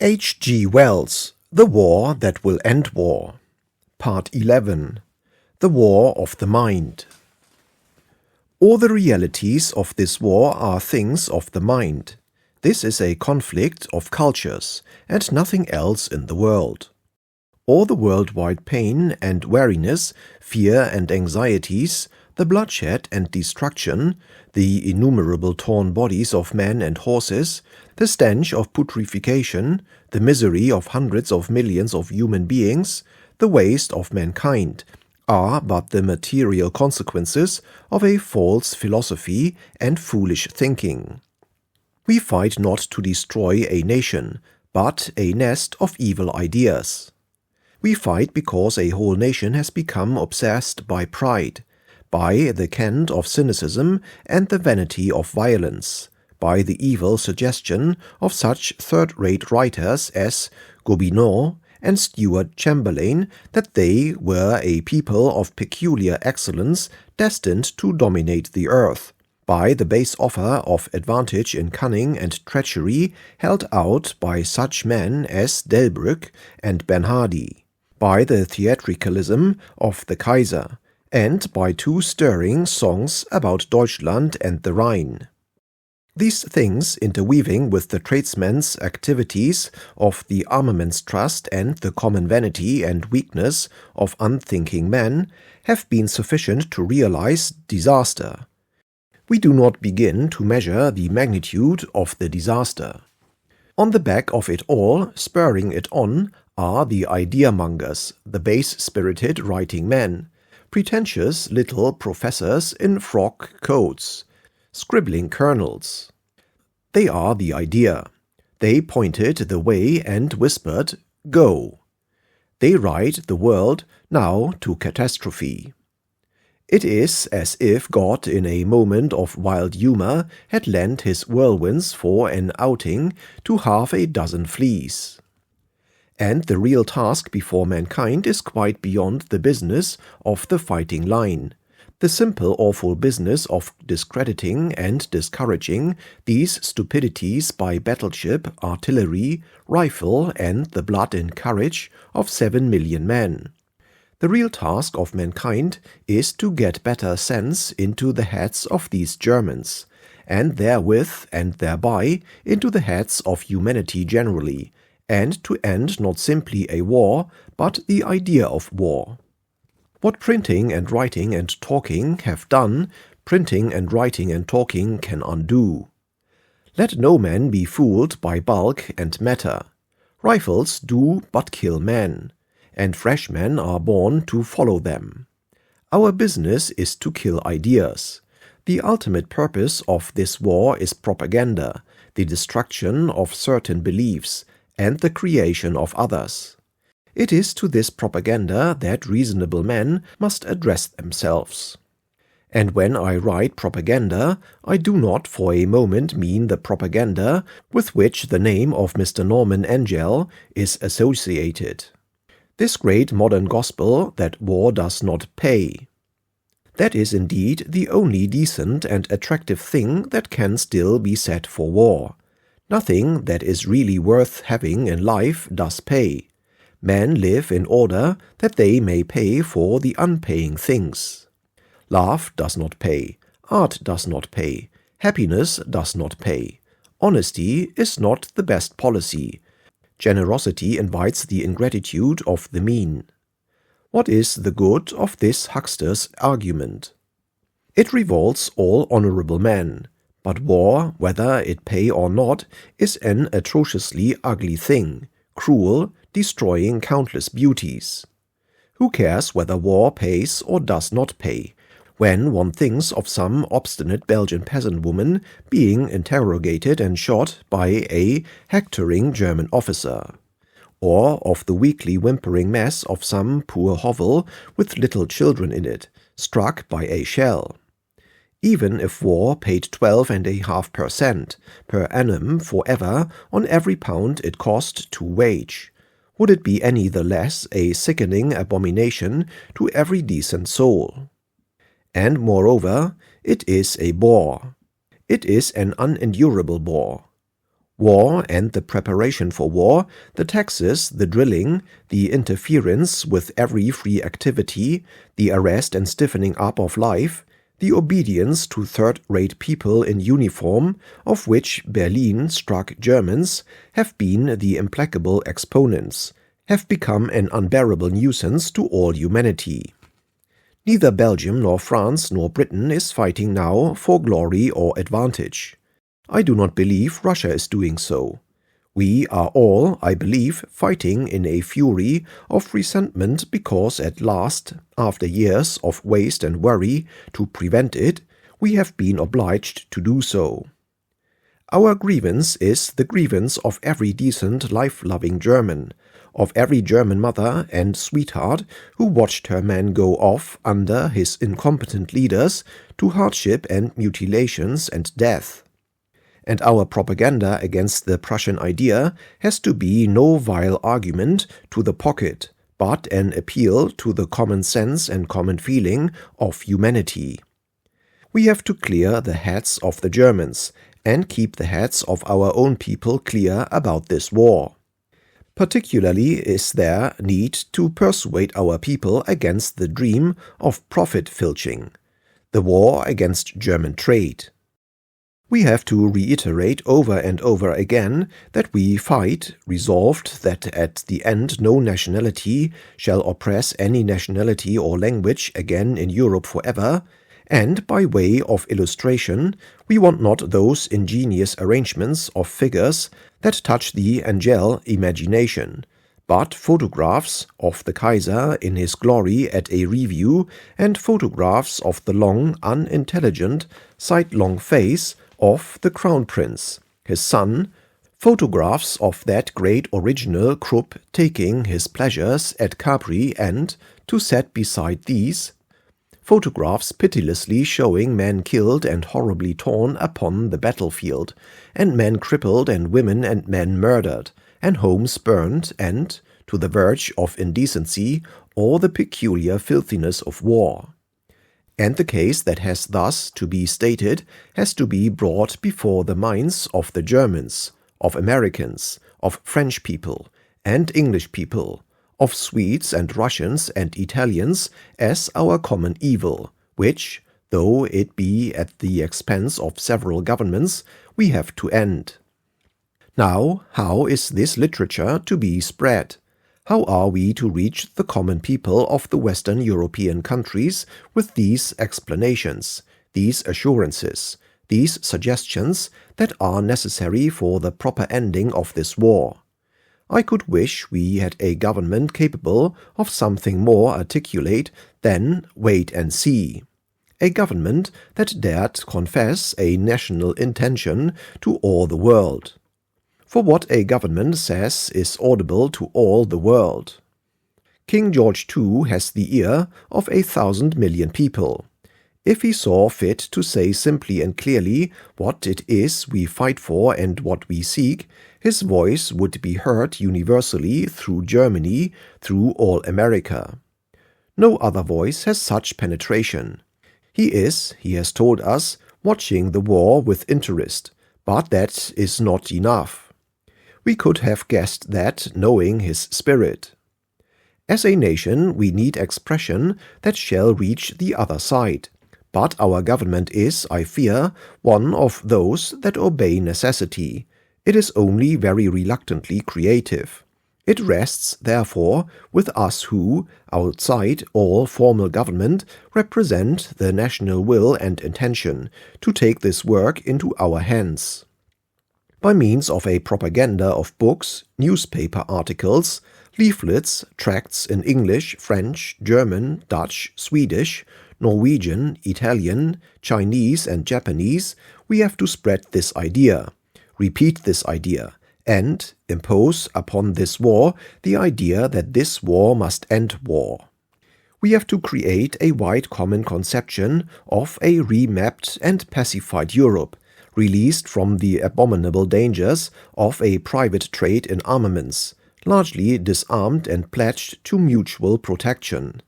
H. G. Wells, The War That Will End War. Part 11. The War of the Mind. All the realities of this war are things of the mind. This is a conflict of cultures, and nothing else in the world. All the worldwide pain and weariness, fear and anxieties, the bloodshed and destruction, the innumerable torn bodies of men and horses, the stench of putrefaction, the misery of hundreds of millions of human beings, the waste of mankind, are but the material consequences of a false philosophy and foolish thinking. We fight not to destroy a nation, but a nest of evil ideas. We fight because a whole nation has become obsessed by pride, by the cant of cynicism and the vanity of violence, by the evil suggestion of such third-rate writers as Gobineau and Stuart Chamberlain that they were a people of peculiar excellence destined to dominate the earth, by the base offer of advantage in cunning and treachery held out by such men as Delbrück and Bernhardi, by the theatricalism of the Kaiser, and by two stirring songs about Deutschland and the Rhine. These things, interweaving with the tradesmen's activities of the armaments trust and the common vanity and weakness of unthinking men, have been sufficient to realize disaster. We do not begin to measure the magnitude of the disaster. On the back of it all, spurring it on, are the idea-mongers, the base-spirited writing men, pretentious little professors in frock coats, scribbling colonels. They are the idea. They pointed the way and whispered, "Go." They ride the world now to catastrophe. It is as if God in a moment of wild humor had lent his whirlwinds for an outing to half a dozen fleas. And the real task before mankind is quite beyond the business of the fighting line, the simple awful business of discrediting and discouraging these stupidities by battleship, artillery, rifle, and the blood and courage of 7 million men. The real task of mankind is to get better sense into the heads of these Germans, and therewith and thereby into the heads of humanity generally, and to end not simply a war, but the idea of war. What printing and writing and talking have done, printing and writing and talking can undo. Let no man be fooled by bulk and matter. Rifles do but kill men, and fresh men are born to follow them. Our business is to kill ideas. The ultimate purpose of this war is propaganda, the destruction of certain beliefs, and the creation of others. It is to this propaganda that reasonable men must address themselves. And when I write propaganda, I do not for a moment mean the propaganda with which the name of Mr. Norman Angell is associated. This great modern gospel that war does not pay. That is indeed the only decent and attractive thing that can still be said for war. Nothing that is really worth having in life does pay. Men live in order that they may pay for the unpaying things. Love does not pay, art does not pay, happiness does not pay. Honesty is not the best policy. Generosity invites the ingratitude of the mean. What is the good of this huckster's argument? It revolts all honorable men. But war, whether it pay or not, is an atrociously ugly thing, cruel, destroying countless beauties. Who cares whether war pays or does not pay, when one thinks of some obstinate Belgian peasant woman being interrogated and shot by a hectoring German officer, or of the weakly whimpering mess of some poor hovel with little children in it, struck by a shell? Even if war paid 12.5% per annum forever on every pound it cost to wage, would it be any the less a sickening abomination to every decent soul? And moreover, it is a bore. It is an unendurable bore. War and the preparation for war, the taxes, the drilling, the interference with every free activity, the arrest and stiffening up of life, the obedience to third-rate people in uniform, of which Berlin-struck Germans have been the implacable exponents, have become an unbearable nuisance to all humanity. Neither Belgium nor France nor Britain is fighting now for glory or advantage. I do not believe Russia is doing so. We are all, I believe, fighting in a fury of resentment because at last, after years of waste and worry to prevent it, we have been obliged to do so. Our grievance is the grievance of every decent, life-loving German, of every German mother and sweetheart who watched her men go off under his incompetent leaders to hardship and mutilations and death. And our propaganda against the Prussian idea has to be no vile argument to the pocket, but an appeal to the common sense and common feeling of humanity. We have to clear the heads of the Germans and keep the heads of our own people clear about this war. Particularly is there need to persuade our people against the dream of profit-filching, the war against German trade. We have to reiterate over and over again that we fight, resolved that at the end no nationality shall oppress any nationality or language again in Europe forever, and by way of illustration, we want not those ingenious arrangements of figures that touch the angel imagination, but photographs of the Kaiser in his glory at a review and photographs of the long, unintelligent, sidelong face of the Crown Prince, his son, photographs of that great original Krupp taking his pleasures at Capri and, to set beside these, photographs pitilessly showing men killed and horribly torn upon the battlefield, and men crippled and women and men murdered, and homes burned and, to the verge of indecency, all the peculiar filthiness of war. And the case that has thus to be stated has to be brought before the minds of the Germans, of Americans, of French people, and English people, of Swedes and Russians and Italians as our common evil, which, though it be at the expense of several governments, we have to end. Now, how is this literature to be spread? How are we to reach the common people of the Western European countries with these explanations, these assurances, these suggestions that are necessary for the proper ending of this war? I could wish we had a government capable of something more articulate than wait and see. A government that dared confess a national intention to all the world. For what a government says is audible to all the world. King George II has the ear of 1,000 million people. If he saw fit to say simply and clearly what it is we fight for and what we seek, his voice would be heard universally through Germany, through all America. No other voice has such penetration. He is, he has told us, watching the war with interest, but that is not enough. We could have guessed that, knowing his spirit. As a nation, we need expression that shall reach the other side. But our government is, I fear, one of those that obey necessity. It is only very reluctantly creative. It rests, therefore, with us who, outside all formal government, represent the national will and intention, to take this work into our hands. By means of a propaganda of books, newspaper articles, leaflets, tracts in English, French, German, Dutch, Swedish, Norwegian, Italian, Chinese and Japanese, we have to spread this idea, repeat this idea, and impose upon this war the idea that this war must end war. We have to create a wide common conception of a remapped and pacified Europe, released from the abominable dangers of a private trade in armaments, largely disarmed and pledged to mutual protection.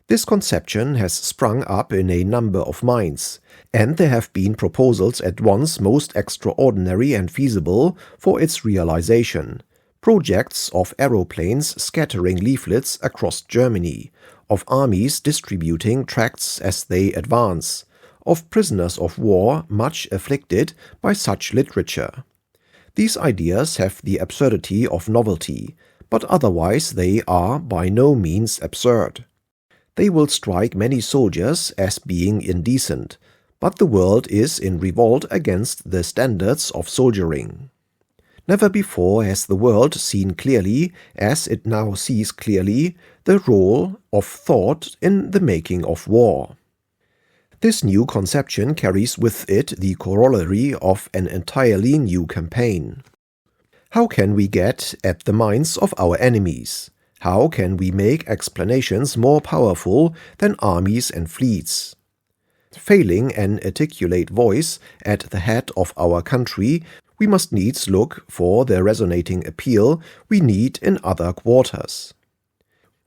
This conception has sprung up in a number of minds, and there have been proposals at once most extraordinary and feasible for its realization. Projects of aeroplanes scattering leaflets across Germany, of armies distributing tracts as they advance, of prisoners of war much afflicted by such literature. These ideas have the absurdity of novelty, but otherwise they are by no means absurd. They will strike many soldiers as being indecent, but the world is in revolt against the standards of soldiering. Never before has the world seen clearly, as it now sees clearly, the role of thought in the making of war. This new conception carries with it the corollary of an entirely new campaign. How can we get at the minds of our enemies? How can we make explanations more powerful than armies and fleets? Failing an articulate voice at the head of our country, we must needs look for the resonating appeal we need in other quarters.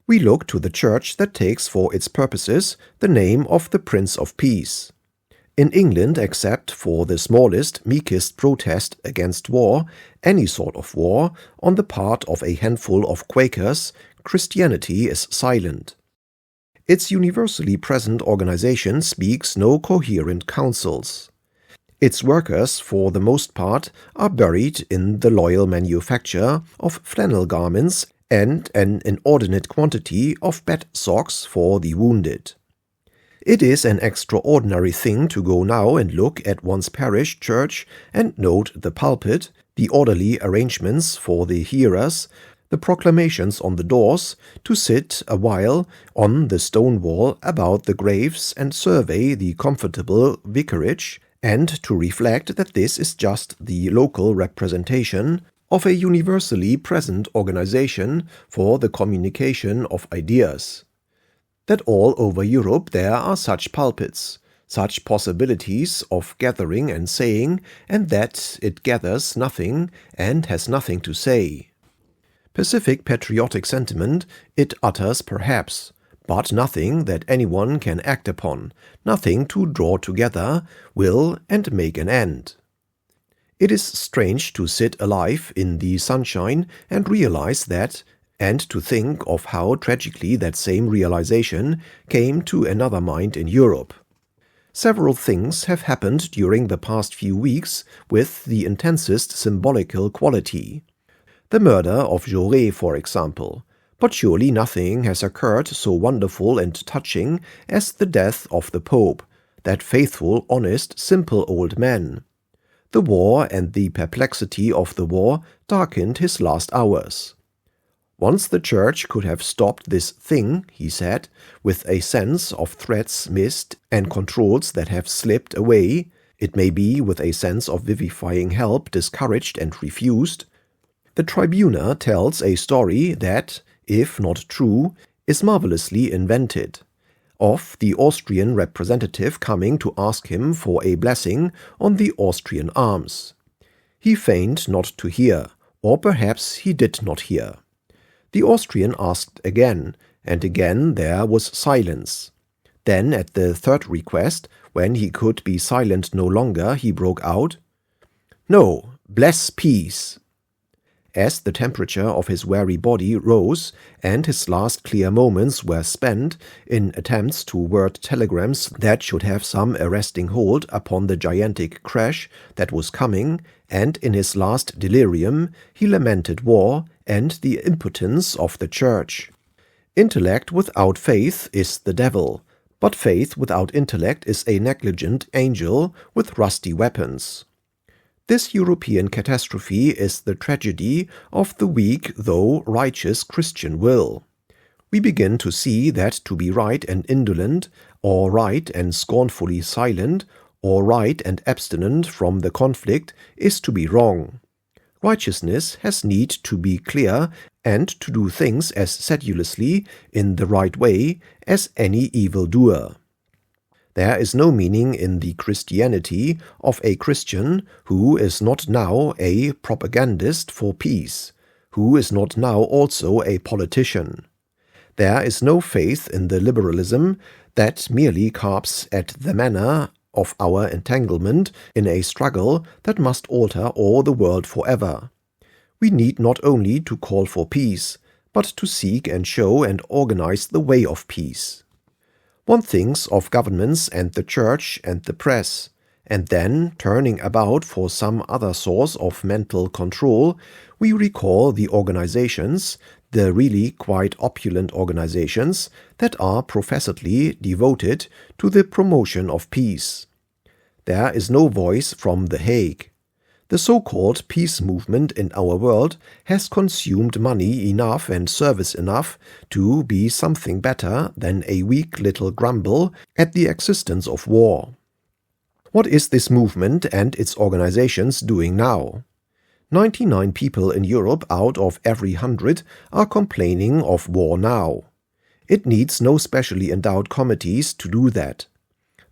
We look to the Church that takes for its purposes the name of the Prince of Peace. In England, except for the smallest, meekest protest against war, any sort of war, on the part of a handful of Quakers, Christianity is silent. Its universally present organization speaks no coherent counsels. Its workers, for the most part, are buried in the loyal manufacture of flannel garments and an inordinate quantity of bed socks for the wounded. It is an extraordinary thing to go now and look at one's parish church and note the pulpit, the orderly arrangements for the hearers, the proclamations on the doors, to sit a while on the stone wall about the graves and survey the comfortable vicarage, and to reflect that this is just the local representation of a universally present organization for the communication of ideas. That all over Europe there are such pulpits, such possibilities of gathering and saying, and that it gathers nothing and has nothing to say. Pacific patriotic sentiment it utters perhaps, but nothing that anyone can act upon, nothing to draw together, will and make an end. It is strange to sit alive in the sunshine and realize that, and to think of how tragically that same realization came to another mind in Europe. Several things have happened during the past few weeks with the intensest symbolical quality. The murder of Jaurès, for example, but surely nothing has occurred so wonderful and touching as the death of the Pope, that faithful, honest, simple old man. The war and the perplexity of the war darkened his last hours. Once the Church could have stopped this thing, he said, with a sense of threats missed and controls that have slipped away, it may be with a sense of vivifying help discouraged and refused. The Tribuna tells a story that, if not true, is marvelously invented, of the Austrian representative coming to ask him for a blessing on the Austrian arms. He feigned not to hear, or perhaps he did not hear. The Austrian asked again, and again there was silence. Then, at the third request, when he could be silent no longer, he broke out, "No, bless peace." As the temperature of his weary body rose, and his last clear moments were spent in attempts to word telegrams that should have some arresting hold upon the gigantic crash that was coming, and in his last delirium he lamented war and the impotence of the Church. Intellect without faith is the devil, but faith without intellect is a negligent angel with rusty weapons. This European catastrophe is the tragedy of the weak though righteous Christian will. We begin to see that to be right and indolent, or right and scornfully silent, or right and abstinent from the conflict is to be wrong. Righteousness has need to be clear and to do things as sedulously in the right way as any evildoer. There is no meaning in the Christianity of a Christian who is not now a propagandist for peace, who is not now also a politician. There is no faith in the liberalism that merely carps at the manner of our entanglement in a struggle that must alter all the world forever. We need not only to call for peace, but to seek and show and organize the way of peace. One thinks of governments and the church and the press, and then, turning about for some other source of mental control, we recall the organizations, the really quite opulent organizations, that are professedly devoted to the promotion of peace. There is no voice from The Hague. The so-called peace movement in our world has consumed money enough and service enough to be something better than a weak little grumble at the existence of war. What is this movement and its organizations doing now? 99 people in Europe out of every 100 are complaining of war now. It needs no specially endowed committees to do that.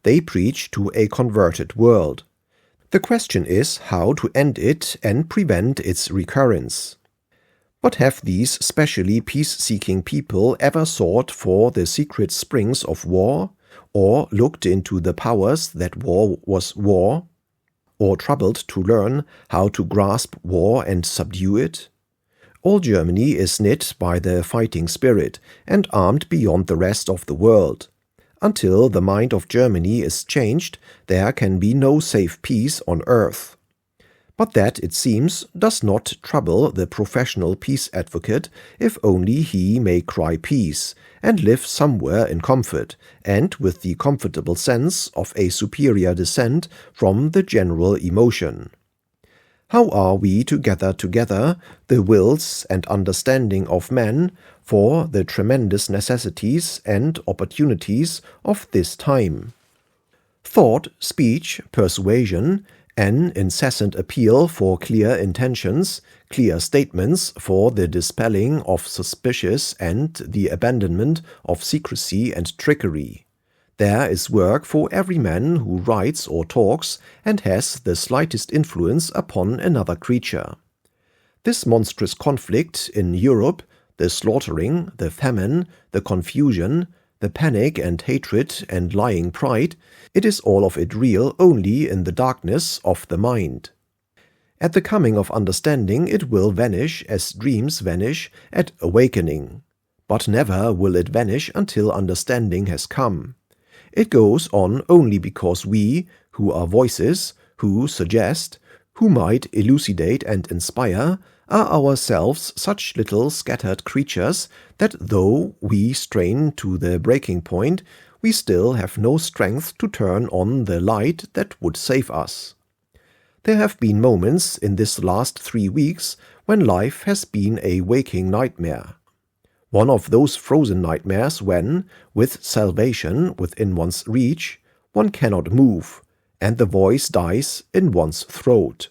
They preach to a converted world. The question is how to end it and prevent its recurrence. But have these specially peace-seeking people ever sought for the secret springs of war, or looked into the powers that war was war, or troubled to learn how to grasp war and subdue it? All Germany is knit by the fighting spirit and armed beyond the rest of the world. Until the mind of Germany is changed, there can be no safe peace on earth. But that, it seems, does not trouble the professional peace advocate if only he may cry peace, and live somewhere in comfort, and with the comfortable sense of a superior descent from the general emotion. How are we to gather together the wills and understanding of men for the tremendous necessities and opportunities of this time? Thought, speech, persuasion, an incessant appeal for clear intentions, clear statements for the dispelling of suspicious and the abandonment of secrecy and trickery. There is work for every man who writes or talks and has the slightest influence upon another creature. This monstrous conflict in Europe, the slaughtering, the famine, the confusion, the panic and hatred and lying pride, it is all of it real only in the darkness of the mind. At the coming of understanding it will vanish as dreams vanish at awakening. But never will it vanish until understanding has come. It goes on only because we, who are voices, who suggest, who might elucidate and inspire, are ourselves such little scattered creatures that though we strain to the breaking point, we still have no strength to turn on the light that would save us. There have been moments in this last 3 weeks when life has been a waking nightmare. One of those frozen nightmares when, with salvation within one's reach, one cannot move, and the voice dies in one's throat.